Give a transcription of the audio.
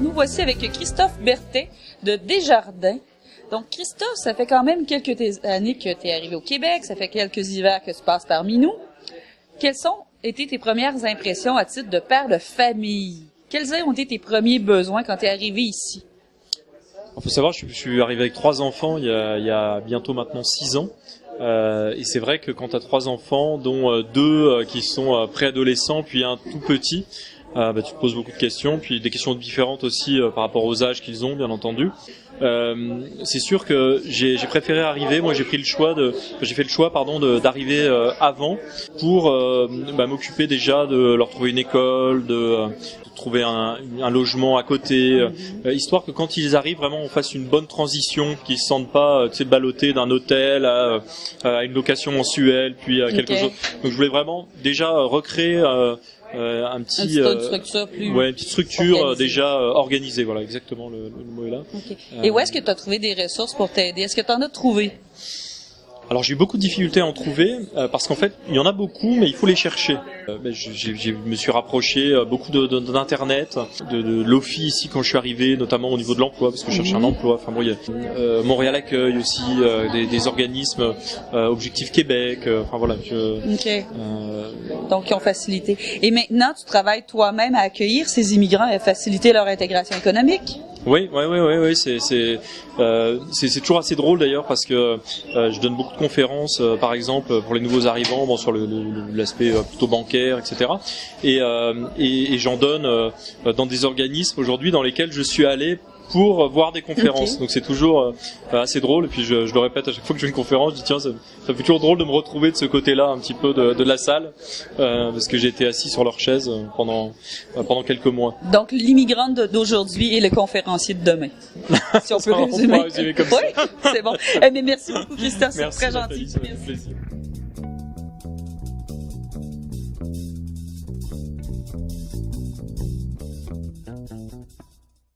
nous voici avec Christophe Berthet de Desjardins. Donc, Christophe, ça fait quand même quelques années que tu es arrivé au Québec, ça fait quelques hivers que tu passes parmi nous. Quelles ont été tes premières impressions à titre de père de famille? Quels ont été tes premiers besoins quand tu es arrivé ici? Il faut savoir, je suis arrivé avec 3 enfants il y a bientôt maintenant 6 ans. Et c'est vrai que quand tu as 3 enfants, dont 2 qui sont préadolescents, puis un tout petit, tu te poses beaucoup de questions, puis des questions différentes aussi par rapport aux âges qu'ils ont, bien entendu. C'est sûr que j'ai préféré arriver. Moi, j'ai fait le choix d'arriver avant pour m'occuper déjà de leur trouver une école, de trouver un logement à côté, histoire que quand ils arrivent, vraiment, on fasse une bonne transition, qu'ils se sentent pas, ballottés d'un hôtel à une location mensuelle, puis à quelque chose. Donc, je voulais vraiment déjà recréer une petite structure déjà organisée, voilà, exactement, le mot est là. Okay. Et où est-ce que tu as trouvé des ressources pour t'aider? Est-ce que tu en as trouvé? Alors j'ai eu beaucoup de difficultés à en trouver parce qu'en fait il y en a beaucoup mais il faut les chercher. Je me suis rapproché beaucoup d'internet, de l'OFI ici quand je suis arrivé, notamment au niveau de l'emploi parce que je cherchais un emploi. Enfin bon, il y a Montréal Accueil aussi, des organismes, Objectif Québec. Enfin voilà. Donc ils ont facilité. Et maintenant tu travailles toi-même à accueillir ces immigrants et à faciliter leur intégration économique? Oui, c'est toujours assez drôle d'ailleurs parce que je donne beaucoup de conférences, par exemple pour les nouveaux arrivants, sur l'aspect plutôt bancaire, etc. Et j'en donne dans des organismes aujourd'hui dans lesquels je suis allé pour voir des conférences. Okay. Donc c'est toujours assez drôle. Et puis je le répète à chaque fois que je fais une conférence, je dis tiens, ça fait toujours drôle de me retrouver de ce côté-là un petit peu de la salle, parce que j'ai été assis sur leur chaise pendant quelques mois. Donc l'immigrant d'aujourd'hui et le conférencier de demain, si on peut résumer. On peut résumer comme ça. Oui, c'est bon. Mais merci beaucoup Christophe, c'est très gentil. Nathalie, ça fait plaisir.